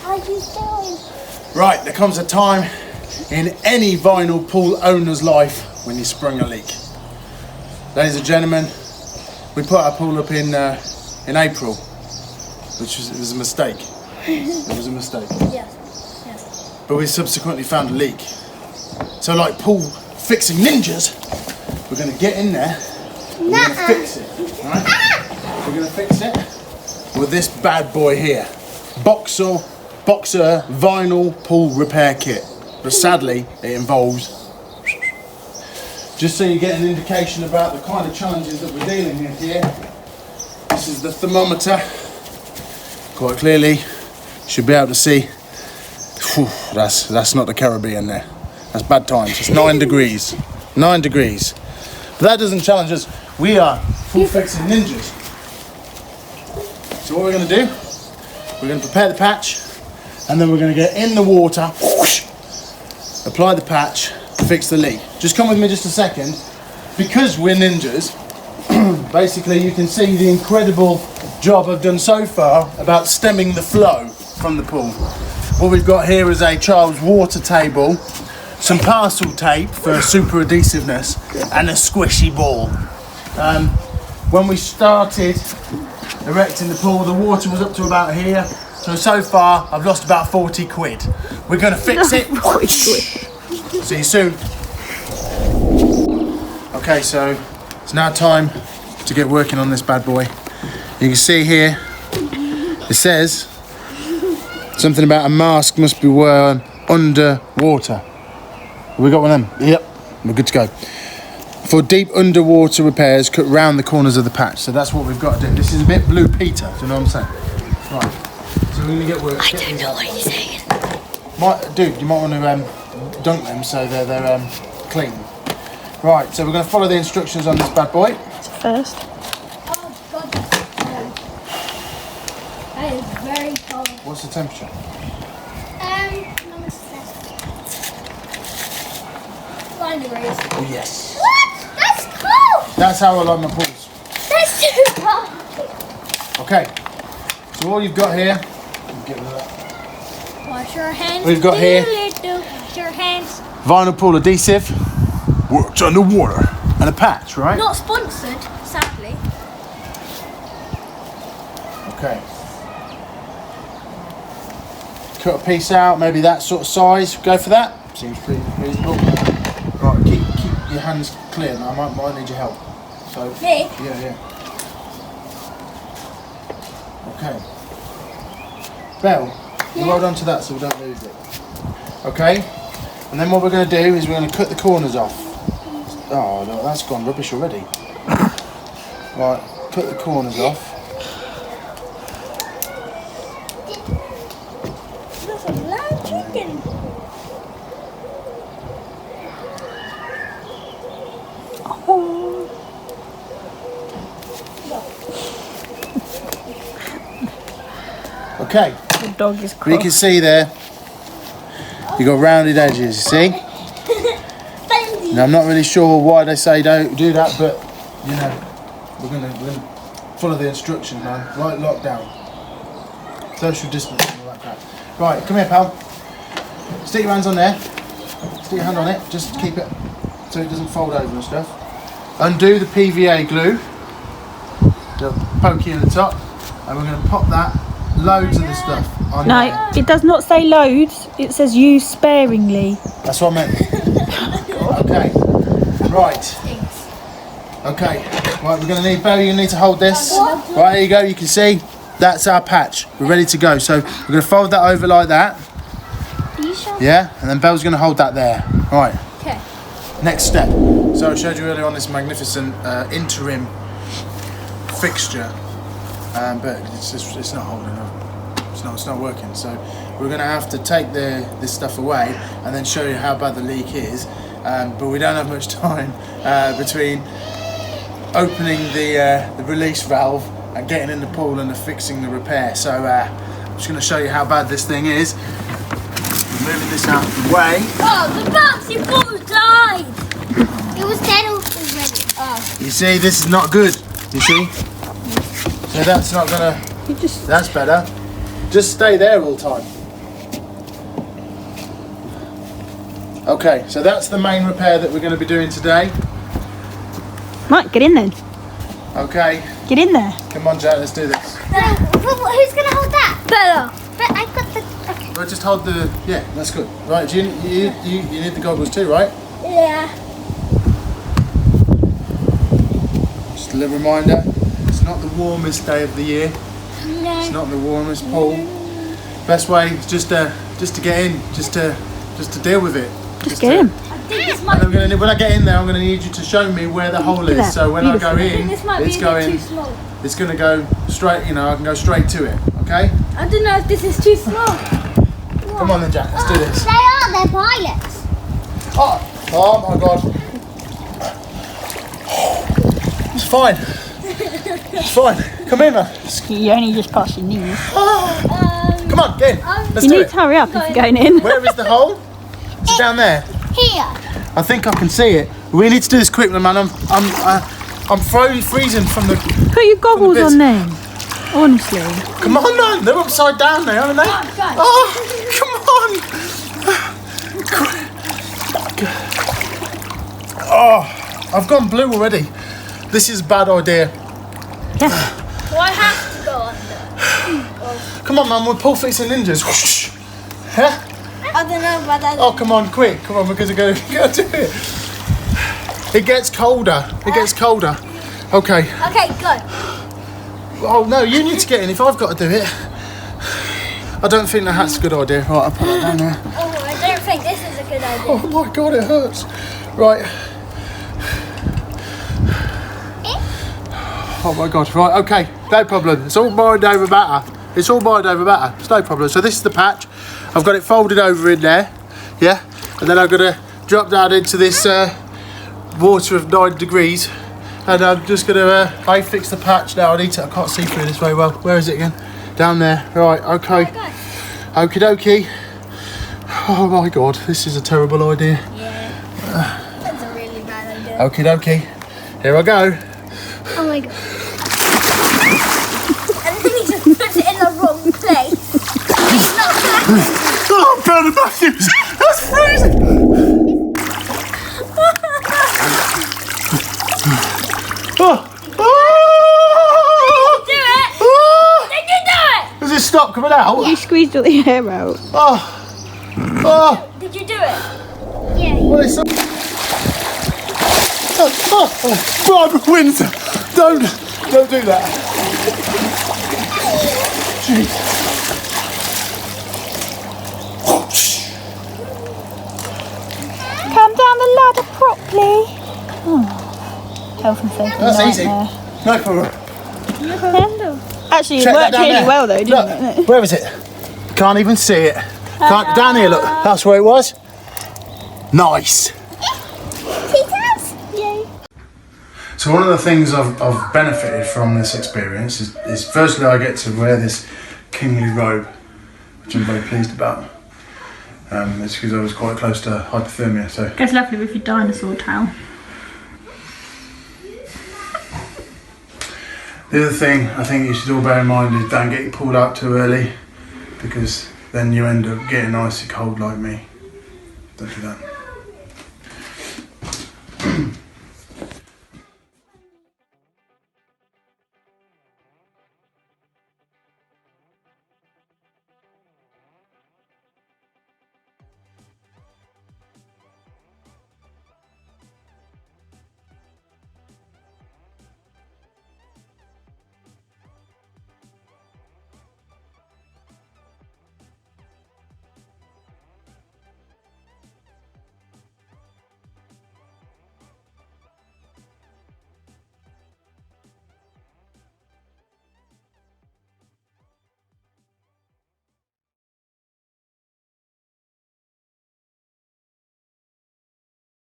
How are you doing? Right, there comes a time in any vinyl pool owner's life when you sprung a leak. Ladies and gentlemen, we put our pool up in April, which was a mistake. It was a mistake. Yes. But we subsequently found a leak. So like pool fixing ninjas, we're going to get in there, we're going to fix it, right? We're going to fix it with this bad boy here. Boxer vinyl pool repair kit. But sadly, it involves, just so you get an indication about the kind of challenges that we're dealing with here, this is the thermometer. Quite clearly, you should be able to see, whew, that's not the Caribbean there. That's bad times, it's 9 degrees. 9 degrees. But that doesn't challenge us. We are pool fixing ninjas. So what we're going to do, we're going to prepare the patch, and then we're going to get in the water, whoosh, apply the patch, fix the leak. Just come with me just a second. Because we're ninjas, basically you can see the incredible job I've done so far about stemming the flow from the pool. What we've got here is a child's water table, some parcel tape for super adhesiveness, and a squishy ball. When we started erecting the pool, the water was up to about here. So far, I've lost about 40 quid. We're going to fix it. See you soon. Okay, so it's now time to get working on this bad boy. You can see here, it says something about a mask must be worn underwater. Have we got one of them? Yep, we're good to go. For deep underwater repairs, cut round the corners of the patch. So that's what we've got to do. This is a bit Blue Peter, do you know what I'm saying? Right. So we're going to get work. I don't know what he's saying. Dude, you might want to dunk them so they're clean. Right, so we're going to follow the instructions on this bad boy. First. Oh God, that's cold. That is very cold. What's the temperature? Number 9 degrees. Oh yes. What? That's cold. That's how I like my pools. That's too cold. Okay. So all you've got here, get rid of that. Wash your hands. We've got here Wash your hands. vinyl pool adhesive, works underwater, and a patch, right? Not sponsored, sadly. Okay. Cut a piece out, maybe that sort of size. Go for that. Seems pretty reasonable. Right, keep your hands clear. Now I might need your help. So. Me? Yeah. Okay. Belle, you hold on to that so we don't lose it. Okay? And then what we're going to do is we're going to cut the corners off. Oh, no, that's gone rubbish already. Right, cut the corners off. That's a loud chicken. Okay. The dog is cross. You can see there, you got rounded edges, you see? Now I'm not really sure why they say don't do that, but you know, we're gonna follow the instructions, man. Right, lockdown, social distancing, all that crap. Right, come here, pal. Stick your hands on there. Stick your hand on it. Just keep it so it doesn't fold over and stuff. Undo the PVA glue. The pokey in the top, and we're gonna pop that. Loads of the stuff on there. No, it does not say loads. It says use sparingly. That's what I meant. Okay. Right. Okay. Right, we're going to need, Belle, you need to hold this. Right, here you go. You can see that's our patch. We're ready to go. So we're going to fold that over like that. Yeah, and then Belle's going to hold that there. Right. Okay. Next step. So I showed you earlier on this magnificent interim fixture. But it's not holding up. It's not working. So we're going to have to take this stuff away and then show you how bad the leak is. But we don't have much time between opening the release valve and getting in the pool and fixing the repair. So I'm just going to show you how bad this thing is. Moving this out of the way. Oh, the bouncy ball died. It was dead already. Oh. You see, this is not good. You see? So that's not gonna. That's better. Just stay there all the time. Okay, so that's the main repair that we're going to be doing today. Right, get in then. Okay, Get in there. come on, Jack, let's do this. Who's gonna hold that? Bella. But I've got the. Okay. Well, just hold the. Yeah, that's good. Right, do you need the goggles too, right? Yeah. Just a little reminder. It's not the warmest day of the year. No. It's not the warmest pool. Best way is just to get in, just to deal with it. Just get in. I think this And might. I'm gonna, when I get in there, I'm going to need you to show me where the hole is. that. So when I go Beautiful. I think in, this might be it's a bit going. too small. It's going to go straight. You know, I can go straight to it. Okay. I don't know if this is too small. Come on then, Jack. Let's do this. They are. They're pilots. Oh my God. It's fine. It's fine. Come in, man. You only just passed your knees. Come on, get in. Let's You do need it. to hurry up if you're going in. Where is the hole? Is it down there? Here. I think I can see it. We need to do this quick, man. I'm freezing from the. Put your goggles bits. on then. Honestly. Come on, man. They're upside down there, aren't they? God. Oh, come on. Oh, I've gone blue already. This is a bad idea. Yeah. Do I have to go under? Come on, man. We're Pulp Fiction ninjas. Whoosh. Huh? I don't know about that. Oh, come on, quick. Come on, because we're going to do it. It gets colder. It gets colder. Okay. Okay, good. Oh, no, you need to get in if I've got to do it. I don't think that's a good idea. Right, I'll put that down there. Oh, I don't think this is a good idea. Oh, my God, it hurts. Right. Oh, my God. Right, okay. No problem. It's all boiled over batter. It's all boiled over batter. It's no problem. So this is the patch. I've got it folded over in there. Yeah. And then I'm going to drop that into this water of 9 degrees. And I'm just going to I fix the patch now. I can't see through this very well. Where is it again? Down there. Right, okay. Okie dokie. Oh my God, this is a terrible idea. Yeah. That's a really bad idea. Okie dokie. Here I go. Oh my God. And then he just puts it in the wrong place. It's not flat. Oh, Brother Matthews! That's freezing! Do it! Did you do it? Does it stop coming out? You squeezed all the air out. Did you do it? Yeah. Well, it's Barbara Windsor! Don't do that. Jeez. Come down the ladder properly. Oh, health and safety. That's easy. nightmare. No problem. Actually, it Check that worked down really there. well though, didn't Look, it? where is it? Can't even see it. Can't, down here, look. That's where it was. Nice. Yay. So one of the things I've benefited from this experience is firstly I get to wear this kingly robe, which I'm very pleased about. It's because I was quite close to hypothermia, so. Goes lovely with your dinosaur towel. The other thing I think you should all bear in mind is don't get pulled out too early, because then you end up getting icy cold like me. Don't do that.